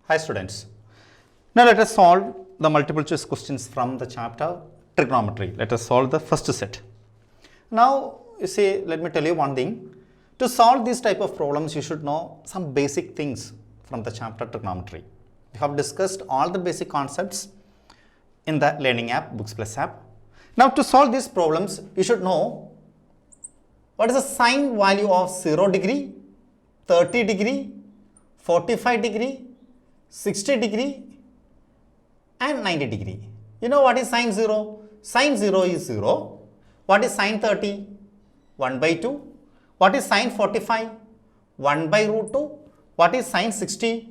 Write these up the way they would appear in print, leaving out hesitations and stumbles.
Hi students. Now let us solve the multiple choice questions from the chapter trigonometry. Let us solve the first set. Now you see, let me tell you one thing. To solve these type of problems, you should know some basic things from the chapter trigonometry. We have discussed all the basic concepts in the learning app, Books Plus app. Now to solve these problems, you should know what is the sine value of 0 degree, 30 degree, 45 degree, 60 degree and 90 degree. You know what is sine 0? Sine 0 is 0. What is sine 30? 1 by 2. What is sine 45? 1 by root 2. What is sine 60?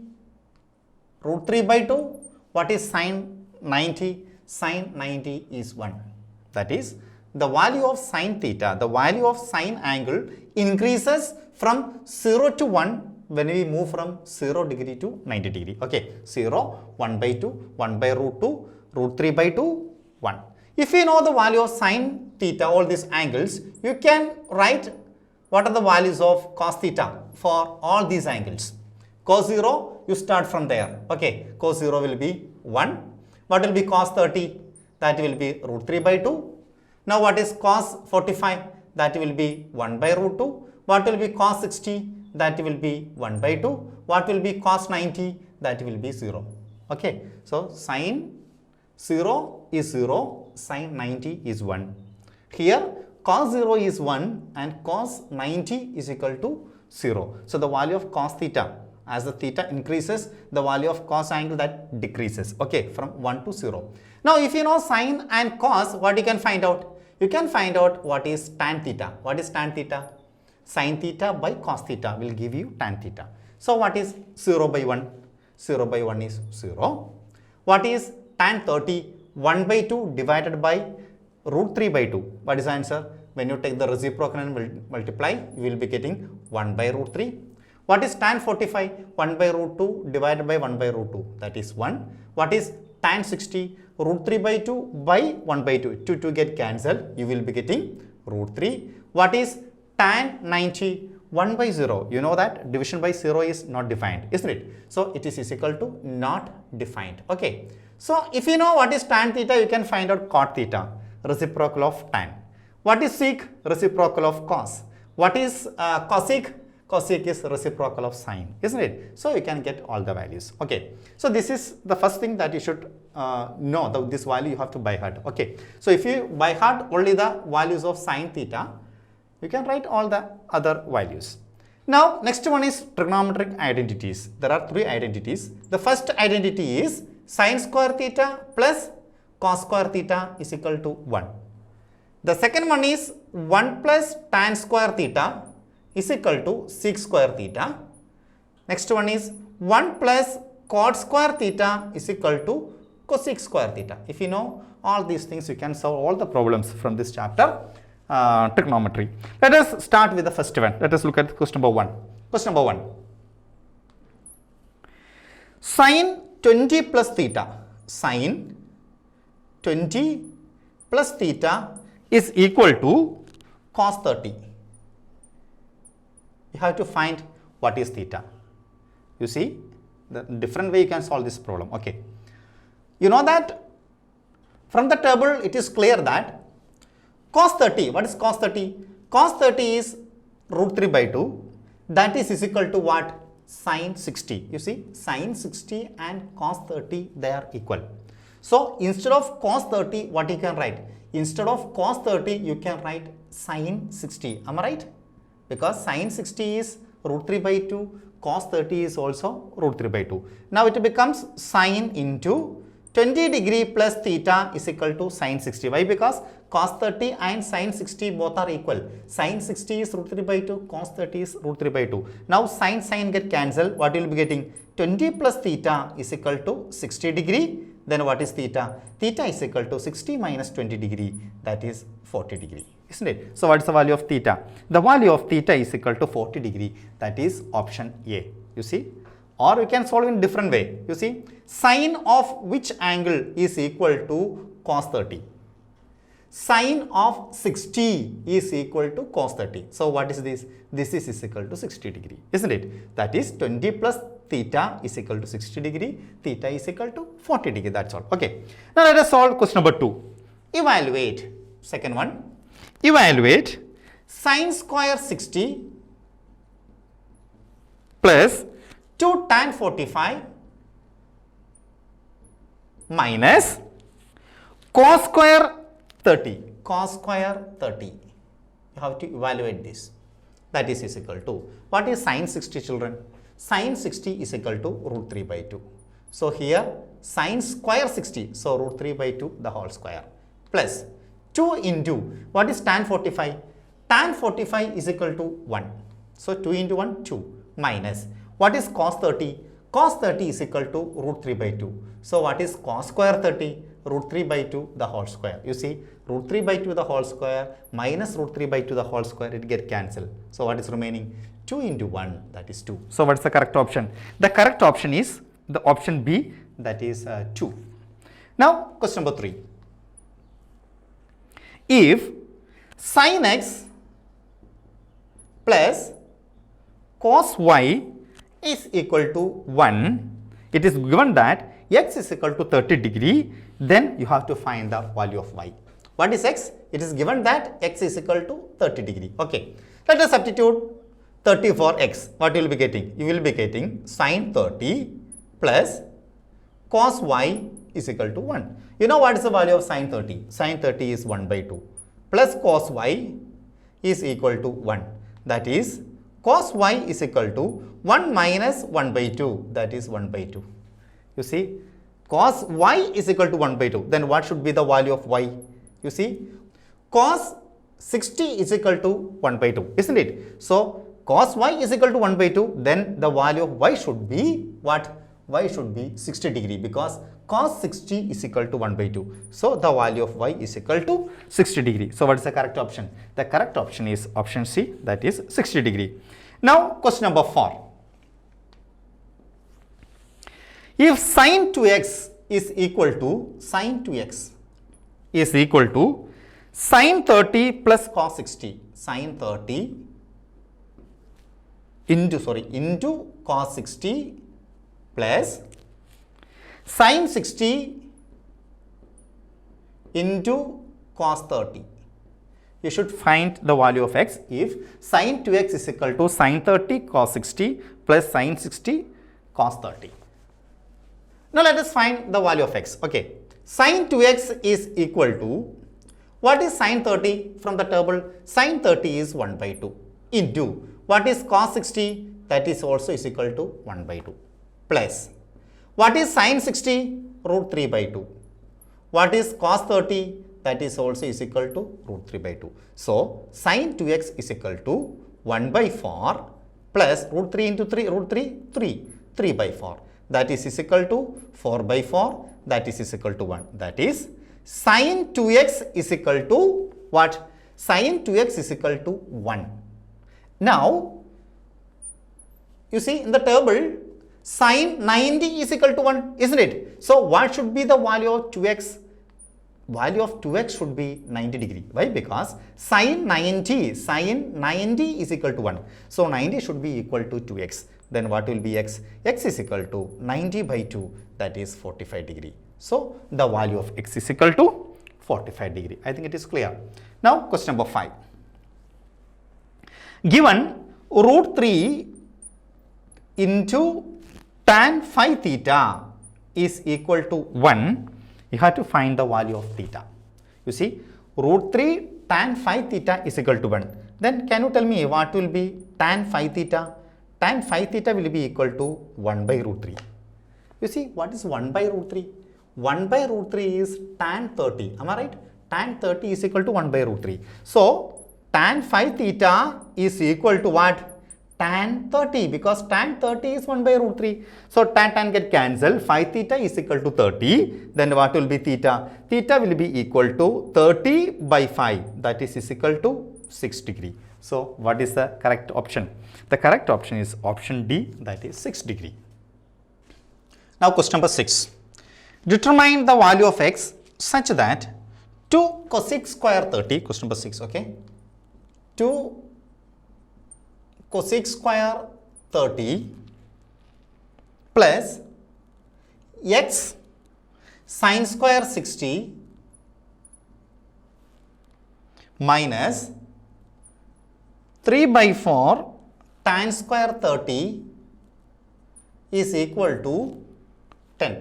Root 3 by 2. What is sine 90? Sine 90 is 1. That is, the value of sine theta, the value of sine angle increases from 0 to 1 when we move from 0 degree to 90 degree. Okay, 0, 1 by 2, 1 by root 2, root 3 by 2, 1. If you know the value of sine theta, all these angles, you can write what are the values of cos theta for all these angles. Cos 0, you start from there. Okay, cos 0 will be 1. What will be cos 30? That will be root 3 by 2. Now what is cos 45? That will be 1 by root 2. What will be cos 60? That will be 1 by 2. What will be cos 90? That will be 0. Okay. So sine 0 is 0, sine 90 is 1. Here cos 0 is 1 and cos 90 is equal to 0. So the value of cos theta, as the theta increases, the value of cos angle that decreases. Okay, from 1 to 0. Now if you know sine and cos, what you can find out? You can find out what is tan theta. What is tan theta? Sin theta by cos theta will give you tan theta. So what is 0 by 1? 0 by 1 is 0. What is tan 30? 1 by 2 divided by root 3 by 2. What is the answer? When you take the reciprocal and multiply, you will be getting 1 by root 3. What is tan 45? 1 by root 2 divided by 1 by root 2. That is 1. What is tan 60? Root 3 by 2 by 1 by 2. 2 get cancelled. You will be getting root 3. What is tan 90? 1 by 0. You know that division by 0 is not defined, isn't it? So it is equal to not defined. Okay. So if you know what is tan theta, you can find out cot theta, reciprocal of tan. What is sec? Reciprocal of cos. What is cosec? Cosec is reciprocal of sine, isn't it? So you can get all the values. Okay. So this is the first thing that you should know. This value you have to by heart. Okay. So if you by heart only the values of sine theta, you can write all the other values. Now next one is trigonometric identities. There are 3 identities. The first identity is sine square theta plus cos square theta is equal to 1. The second one is 1 plus tan square theta is equal to sec square theta. Next one is 1 plus cot square theta is equal to cosec square theta. If you know all these things, you can solve all the problems from this chapter trigonometry. Let us start with the first one. Let us look at question number 1. Question number 1. Sine 20 plus theta. Sine 20 plus theta is equal to cos 30. You have to find what is theta. You see, the different way you can solve this problem. Okay. You know that from the table it is clear that cos 30, what is cos 30? Cos 30 is root 3 by 2. That is equal to what? Sin 60. You see, sin 60 and cos 30, they are equal. So instead of cos 30, what you can write? Instead of cos 30, you can write sin 60. Am I right? Because sin 60 is root 3 by 2, cos 30 is also root 3 by 2. Now it becomes sin into 20 degree plus theta is equal to sin 60. Why? Because cos 30 and sin 60 both are equal. Sin 60 is root 3 by 2, cos 30 is root 3 by 2. Now sin get cancelled. What you will be getting? 20 plus theta is equal to 60 degree. Then what is theta? Theta is equal to 60 minus 20 degree. That is 40 degree. Isn't it? So what is the value of theta? The value of theta is equal to 40 degree. That is option A. You see? Or we can solve in different way. You see, sine of which angle is equal to cos 30? Sine of 60 is equal to cos 30. So what is this? This is equal to 60 degree, isn't it? That is 20 plus theta is equal to 60 degree, theta is equal to 40 degree, that's all. Okay. Now let us solve question number 2. Evaluate, second one, evaluate sine square 60 plus 2 tan 45 minus cos square 30. Cos square 30. You have to evaluate this. That is equal to, what is sine 60, children? Sine 60 is equal to root 3 by 2. So here sine square 60, so root 3 by 2 the whole square, plus 2 into, what is tan 45? Tan 45 is equal to 1. So 2 into 1, 2, minus, what is cos 30? Cos 30 is equal to root 3 by 2. So what is cos square 30? Root 3 by 2 the whole square. You see, root 3 by 2 the whole square minus root 3 by 2 the whole square, it get cancelled. So what is remaining? 2 into 1, that is 2. So what is the correct option? The correct option is the option B, that is 2. Now question number 3. If sin x plus cos y is equal to 1, it is given that x is equal to 30 degree, then you have to find the value of y. What is x? It is given that x is equal to 30 degree. Okay. Let us substitute 30 for x. What you will be getting? You will be getting sin 30 plus cos y is equal to 1. You know what is the value of sin 30? Sin 30 is 1 by 2 plus cos y is equal to 1. That is, cos y is equal to 1 minus 1 by 2, that is 1 by 2. You see, cos y is equal to 1 by 2. Then what should be the value of y? You see, cos 60 is equal to 1 by 2, isn't it? So cos y is equal to 1 by 2, then the value of y should be what? Y should be 60 degree, because cos 60 is equal to 1 by 2. So the value of y is equal to 60 degree. So what is the correct option? The correct option is option C, that is 60 degree. Now question number 4. If sin 2x is equal to sin 2x is equal to sin 30 plus cos 60, sin 30 into cos 60 plus sin 60 into cos 30. You should find the value of x if sin 2x is equal to sin 30 cos 60 plus sin 60 cos 30. Now let us find the value of x. Okay, sin 2x is equal to, what is sin 30 from the table? Sin 30 is 1 by 2 into, what is cos 60? That is also is equal to 1 by 2 plus, what is sin 60? Root 3 by 2. What is cos 30? That is also is equal to root 3 by 2. So sin 2x is equal to 1 by 4 plus root 3 into 3, root 3, 3 by 4. That is equal to 4 by 4, that is equal to 1. That is, sin 2x is equal to what? Sin 2x is equal to 1. Now, you see in the table, sin 90 is equal to 1, isn't it? So what should be the value of 2x? Value of 2x should be 90 degree. Why? Because sin 90 is equal to 1. So 90 should be equal to 2x. Then what will be x? X is equal to 90 by 2, that is 45 degree. So the value of x is equal to 45 degree. I think it is clear. Now question number 5. Given root 3 into tan phi theta is equal to 1, you have to find the value of theta. You see, root 3 tan phi theta is equal to 1. Then can you tell me what will be tan phi theta? Tan phi theta will be equal to 1 by root 3. You see, what is 1 by root 3? 1 by root 3 is tan 30. Am I right? Tan 30 is equal to 1 by root 3. So tan phi theta is equal to what? Tan 30, because tan 30 is 1 by root 3. So tan get cancelled. Phi theta is equal to 30. Then what will be theta? Theta will be equal to 30 by 5. That is equal to 6 degree. So what is the correct option? The correct option is option D, that is 6 degree. Now question number 6. Determine the value of x such that 2 cosec square 30, question number 6, okay? 2 cosec square 30 plus x sin square 60 minus 3 by 4 tan square 30 is equal to 10.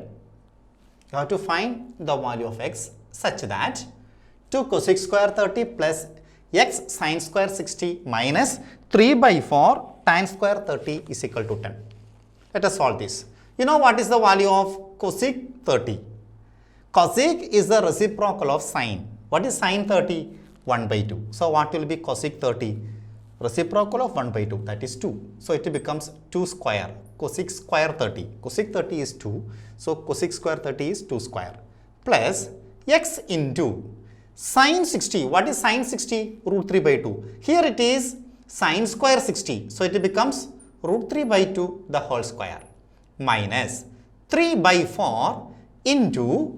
You have to find the value of x such that 2 cosec square 30 plus x sin square 60 minus 3 by 4 tan square 30 is equal to 10. Let us solve this. You know what is the value of cosec 30? Cosec is the reciprocal of sine. What is sine 30? 1 by 2. So what will be cosec 30? Reciprocal of 1 by 2, that is 2. So it becomes 2 square. Cosec square 30. Cosec 30 is 2. So cosec square 30 is 2 square. Plus x into sine 60. What is sine 60? Root 3 by 2. Here it is sine square 60. So it becomes root 3 by 2 the whole square. Minus 3 by 4 into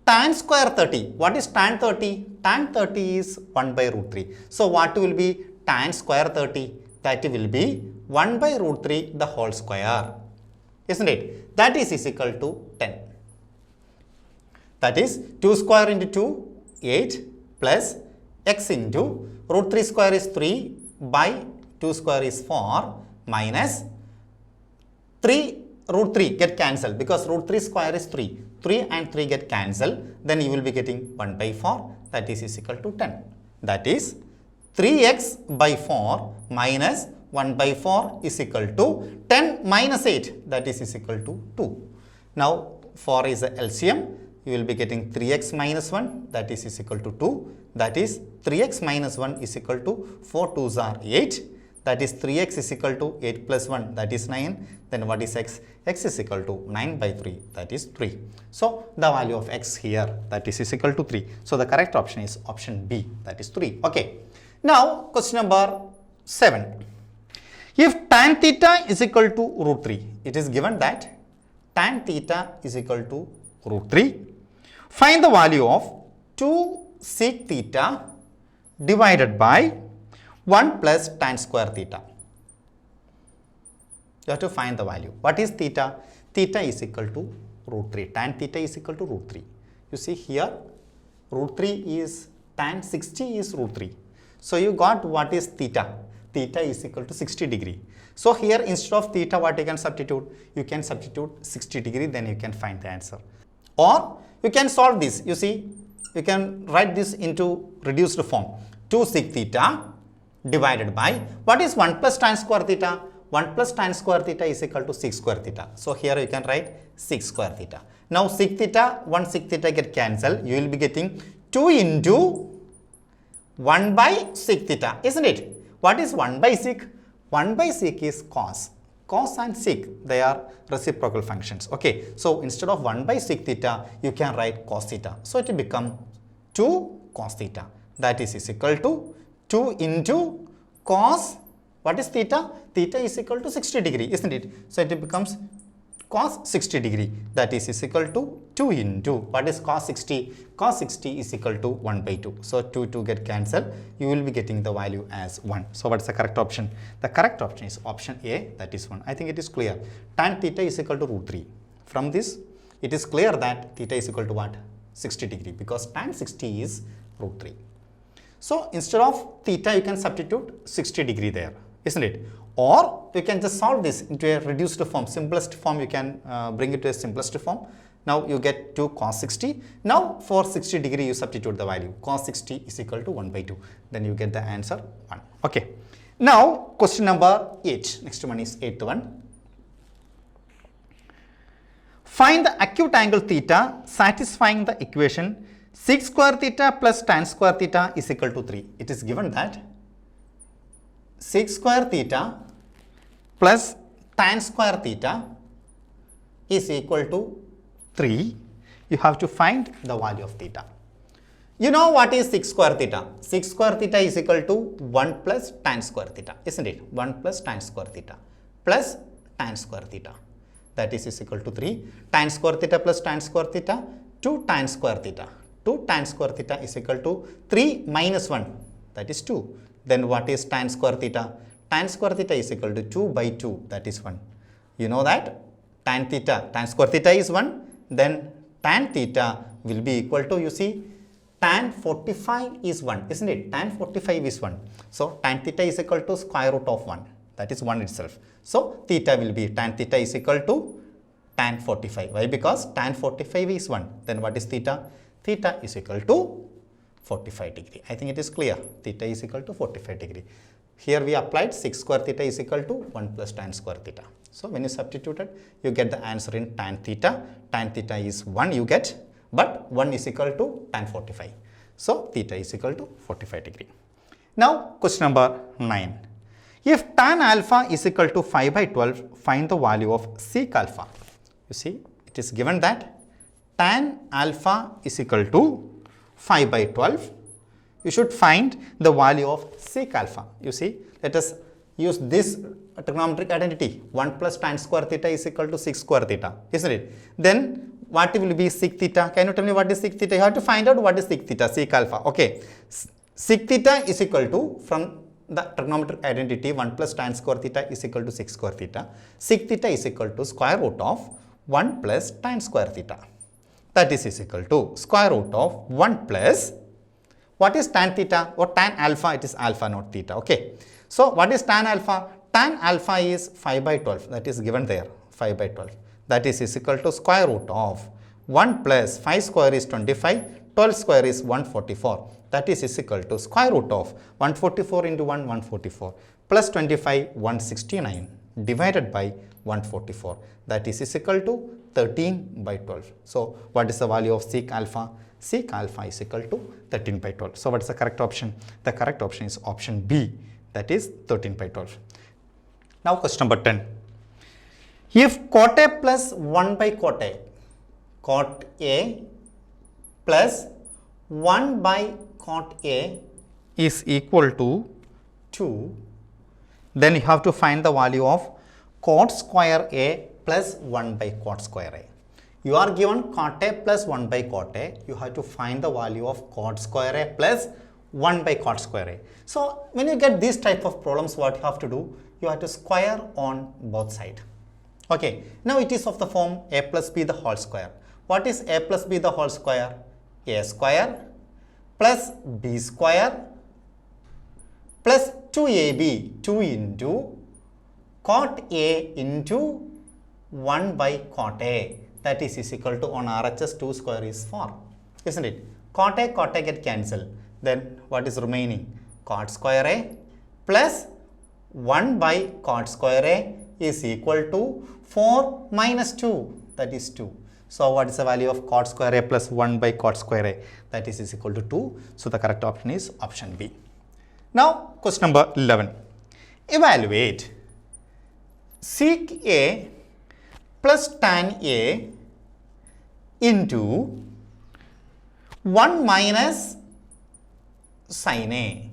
tan square 30. What is tan 30? Tan 30 is 1 by root 3. So what will be tan square 30? That will be 1 by root 3 the whole square. Isn't it? That is equal to 10. That is 2 square into 2, 8 plus x into root 3 square is 3 by 2 square is 4 minus 3 root 3 get cancelled because root 3 square is 3. 3 and 3 get cancelled. Then you will be getting 1 by 4. That is equal to 10. That is 3x by 4 minus 1 by 4 is equal to 10 minus 8. That is equal to 2. Now 4 is the LCM. You will be getting 3x minus 1. That is equal to 2. That is 3x minus 1 is equal to 4 2s are 8. That is 3x is equal to 8 plus 1, that is 9. Then what is x? X is equal to 9 by 3, that is 3. So the value of x here, that is equal to 3. So the correct option is option B, that is 3. Okay. Now question number 7. If tan theta is equal to root 3, it is given that tan theta is equal to root 3. Find the value of 2 sec theta divided by 1 plus tan square theta. You have to find the value. What is theta? Theta is equal to root 3. Tan theta is equal to root 3. You see here, root 3 is tan 60 is root 3. So you got what is theta? Theta is equal to 60 degree. So here instead of theta, what you can substitute? You can substitute 60 degree, then you can find the answer. Or you can solve this. You see, you can write this into reduced form. 2 sec theta divided by, what is 1 plus tan square theta? 1 plus tan square theta is equal to sec square theta. So here you can write sec square theta. Now sec theta, 1 sec theta get cancelled. You will be getting 2 into 1 by sec theta, isn't it? What is 1 by sec? 1 by sec is cos. Cos and sec, they are reciprocal functions. Okay, so instead of 1 by sec theta, you can write cos theta. So it will become 2 cos theta. That is equal to 2 into cos, what is theta? Theta is equal to 60 degree, isn't it? So it becomes cos 60 degree. That is equal to 2 into, what is cos 60? Cos 60 is equal to 1 by 2. So 2 get cancelled. You will be getting the value as 1. So what is the correct option? The correct option is option A, that is 1. I think it is clear. Tan theta is equal to root 3. From this, it is clear that theta is equal to what? 60 degree, because tan 60 is root 3. So instead of theta, you can substitute 60 degree there, isn't it? Or you can just solve this into a reduced form, simplest form. You can bring it to a simplest form. Now you get 2 cos 60. Now for 60 degree, you substitute the value. Cos 60 is equal to 1 by 2. Then you get the answer 1. Okay. Now question number 8. Next one is 8th one. Find the acute angle theta satisfying the equation sec square theta plus tan square theta is equal to 3. It is given that sec square theta plus tan square theta is equal to 3. You have to find the value of theta. You know what is sec square theta? Sec square theta is equal to 1 plus tan square theta, isn't it? 1 plus tan square theta plus tan square theta. That is equal to 3. Tan square theta plus tan square theta, 2 tan square theta. 2 tan square theta is equal to 3 minus 1, that is 2. Then what is tan square theta? Tan square theta is equal to 2 by 2, that is 1. You know that tan theta, tan square theta is 1, then tan theta will be equal to, you see, tan 45 is 1, isn't it? Tan 45 is 1. So, tan theta is equal to square root of 1. That is 1 itself. So, theta will be, tan theta is equal to tan 45. Why? Because tan 45 is 1. Then what is theta? Theta is equal to 45 degree. I think it is clear. Theta is equal to 45 degree. Here we applied sec square theta is equal to 1 plus tan square theta. So, when you substituted, you get the answer in tan theta. Tan theta is 1 you get, but 1 is equal to tan 45. So, theta is equal to 45 degree. Now, question number 9. If tan alpha is equal to 5 by 12, find the value of sec alpha. You see, it is given that tan alpha is equal to 5 by 12. You should find the value of sec alpha. You see, let us use this trigonometric identity. 1 plus tan square theta is equal to sec square theta, isn't it? Then what will be sec theta? Can you tell me what is sec theta? You have to find out what is sec theta, sec alpha. Okay, sec theta is equal to, from the trigonometric identity, 1 plus tan square theta is equal to sec square theta. Sec theta is equal to square root of 1 plus tan square theta. That is equal to square root of 1 plus, what is tan theta or tan alpha? It is alpha, not theta. Okay. So, what is tan alpha? Tan alpha is 5 by 12. That is given there, 5 by 12. That is equal to square root of 1 plus 5 square is 25, 12 square is 144. That is equal to square root of 144 into 1, 144, plus 25, 169, divided by 144. That is equal to 13 by 12. So, what is the value of sec alpha? Sec alpha is equal to 13 by 12. So, what is the correct option? The correct option is option B, that is 13 by 12. Now, question number 10. If cot A plus 1 by cot A, cot A plus 1 by cot A is equal to 2, then you have to find the value of cot square A plus 1 by cot square A. You are given cot A plus 1 by cot A, you have to find the value of cot square A plus 1 by cot square A. So, when you get these type of problems, what you have to do? You have to square on both sides. Okay, now it is of the form A plus B the whole square. What is A plus B the whole square? A square plus B square plus 2AB, 2 into cot A into 1 by cot A. That is equal to, on RHS 2 square is 4, isn't it? Cot A get cancelled. Then what is remaining? Cot square A plus 1 by cot square A is equal to 4 minus 2, that is 2. So, what is the value of cot square A plus 1 by cot square A? That is equal to 2. So, the correct option is option B. Now, question number 11. Evaluate sec A plus tan A into 1 minus sin A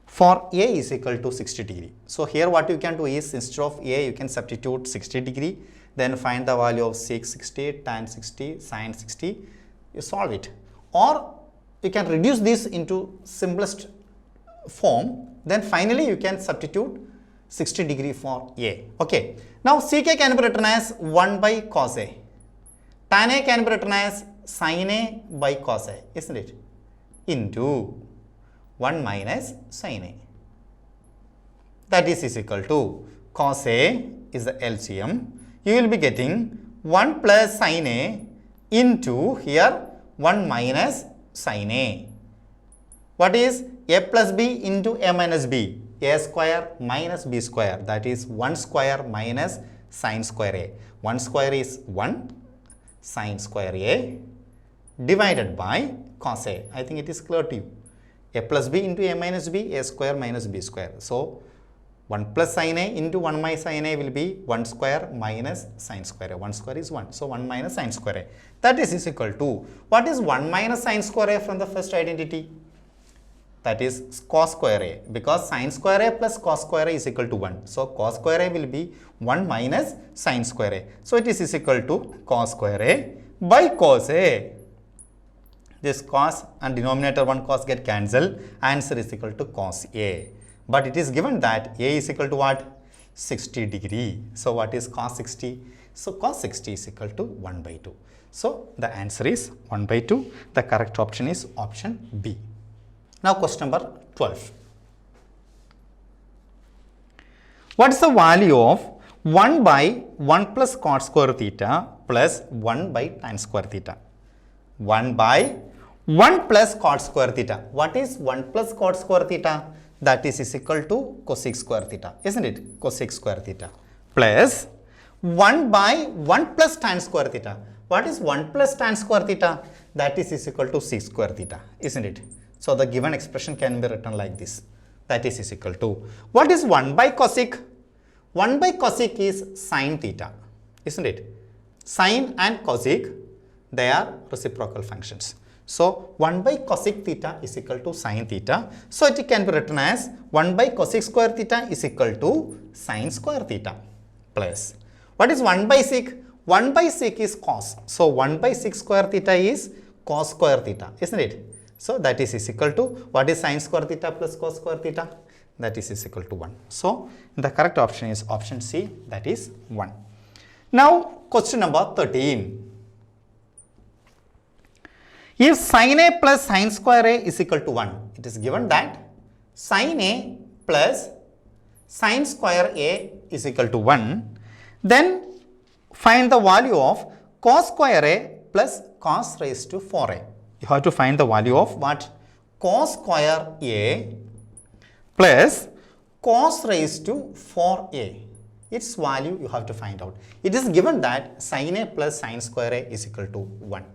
for A is equal to 60 degree. So, here what you can do is, instead of A you can substitute 60 degree, then find the value of sec 60, tan 60, sin 60, you solve it. Or you can reduce this into simplest form, then finally you can substitute 60 degree for A. Okay. Now, sec A can be written as 1 by cos A. Tan A can be written as sin A by cos A, isn't it? Into 1 minus sin A. That is equal to cos A is the LCM. You will be getting 1 plus sin A into here 1 minus sin A. What is A plus B into A minus B? A square minus B square, that is 1 square minus sin square A. 1 square is 1 sin square A divided by cos A. I think it is clear to you. A plus B into A minus B, A square minus B square. So, 1 plus sin A into 1 minus sin A will be 1 square minus sin square A. 1 square is 1. So, 1 minus sin square A. That is equal to, what is 1 minus sin square A from the first identity? That is cos square A, because sin square A plus cos square A is equal to 1. So, cos square A will be 1 minus sin square A. So, it is equal to cos square A by cos A. This cos and denominator 1 cos get cancelled. Answer is equal to cos A. But it is given that A is equal to what? 60 degree. So, what is cos 60? So cos 60 is equal to 1 by 2. So the answer is 1 by 2. The correct option is option B. Now question number 12. What is the value of 1 by 1 plus cot square theta plus 1 by tan square theta? 1 by 1 plus cot square theta. What is 1 plus cot square theta? That is equal to cosec square theta, isn't it? Cosec square theta plus 1 by 1 plus tan square theta. What is 1 plus tan square theta? That is equal to sec square theta, isn't it? So the given expression can be written like this. That is equal to, what is 1 by cosec? 1 by cosec is sin theta, isn't it? Sin and cosec, they are reciprocal functions. So 1 by cosec theta is equal to sin theta. So it can be written as 1 by cosec square theta is equal to sin square theta plus, what is 1 by sec? 1 by sec is cos. So 1 by sec square theta is cos square theta, isn't it? So that is equal to, what is sin square theta plus cos square theta? That is equal to 1. So the correct option is option C, that is 1. Now question number 13. If sin A plus sin square A is equal to 1, it is given that sin A plus sin square A is equal to 1, then find the value of cos square A plus cos raised to 4A. You have to find the value of what? Cos square A plus cos raised to 4A. Its value you have to find out. It is given that sin A plus sin square A is equal to 1.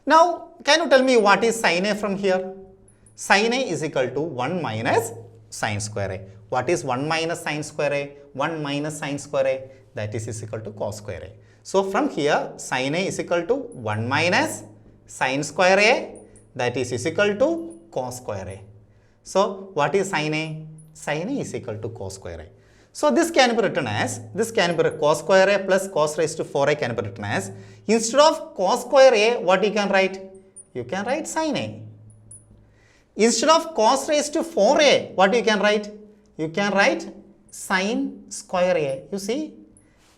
Now, can you tell me what is sin A from here? Sin A is equal to 1 minus sin square A. What is 1 minus sin square A? 1 minus sin square A, that is equal to cos square A. So from here, sin A is equal to 1 minus sin square A, that is equal to cos square A. So what is sin A? Sin A is equal to cos square A. So this can be written as, cos square A plus cos raised to 4A can be written as, instead of cos square A, what you can write? You can write sin A. Instead of cos raised to 4A, what you can write? You can write sin square A. You see,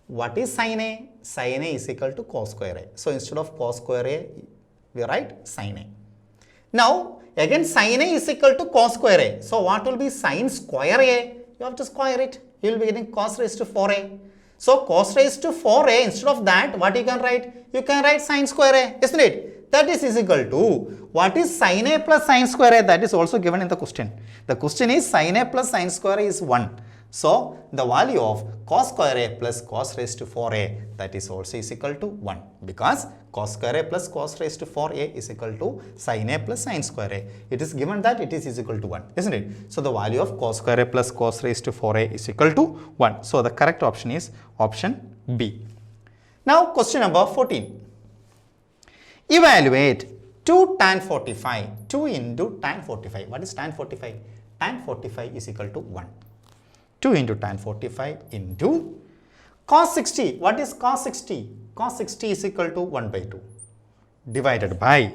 what is sin A? Sin A is equal to cos square A. So instead of cos square A, we write sin A. Now, again sin A is equal to cos square A. So what will be sin square A? You have to square it. You will be getting cos raised to 4A. So cos raised to 4A, instead of that, what you can write? You can write sin square A, isn't it? That is equal to, what is sin A plus sin square A? That is also given in the question. The question is sin A plus sin square A is 1. So the value of cos square A plus cos raised to 4A, that is also equal to 1, because cos square A plus cos raised to 4A is equal to sin A plus sin square A. It is given that it is equal to 1, isn't it? So the value of cos square A plus cos raised to 4A is equal to 1. So the correct option is option B. Now question number 14. Evaluate 2 tan 45. 2 into tan 45. What is tan 45? Tan 45 is equal to 1. 2 into tan 45 into cos 60. What is cos 60? Cos 60 is equal to 1 by 2 divided by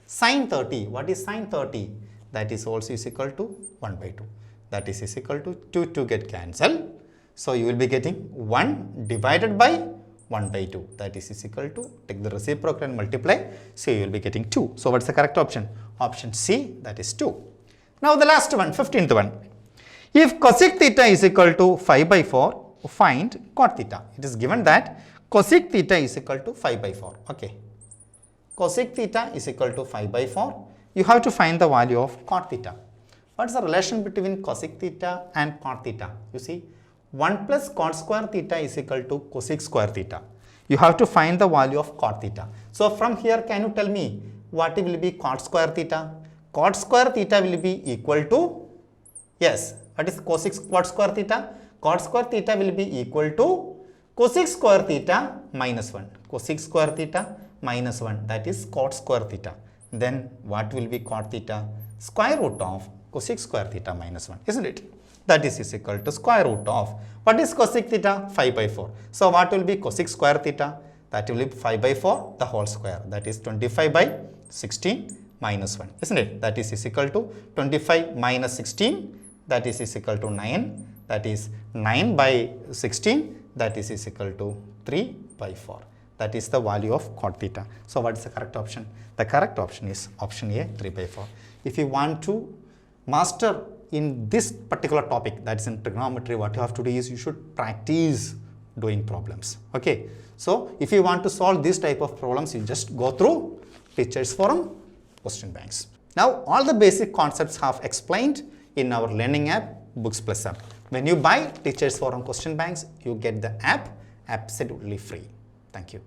sin 30. What is sin 30? That is also equal to 1 by 2. That is equal to 2 get cancelled. So you will be getting 1 divided by 1 by 2. That is equal to, take the reciprocal and multiply. So you will be getting 2. So what's the correct option? Option C, that is 2. Now the last one, 15th one. If cosec theta is equal to 5 by 4, find cot theta. It is given that cosec theta is equal to 5 by 4. Okay. Cosec theta is equal to 5 by 4. You have to find the value of cot theta. What is the relation between cosec theta and cot theta? You see, 1 plus cot square theta is equal to cosec square theta. You have to find the value of cot theta. So from here, can you tell me what will be cot square theta? Cot square theta will be equal to, yes, what is cosec cot square theta? Cot square theta will be equal to cosec square theta minus 1. Cosec square theta minus 1, that is cot square theta. Then what will be cot theta? Square root of cosec square theta minus 1, isn't it? That is equal to square root of, what is cosec theta? 5 by 4. So what will be cosec square theta? That will be 5 by 4 the whole square. That is 25 by 16 minus 1, isn't it? That is equal to 25 minus 16. That is equal to 9. That is 9 by 16. That is equal to 3 by 4. That is the value of cot theta. So what is the correct option? The correct option is option A, 3 by 4. If you want to master in this particular topic, that is in trigonometry, what you have to do is you should practice doing problems. Okay. So if you want to solve this type of problems, you just go through Teachers Forum question banks. Now all the basic concepts have explained in our learning app, Books Plus app. When you buy Teachers Forum question banks, you get the app absolutely free. Thank you.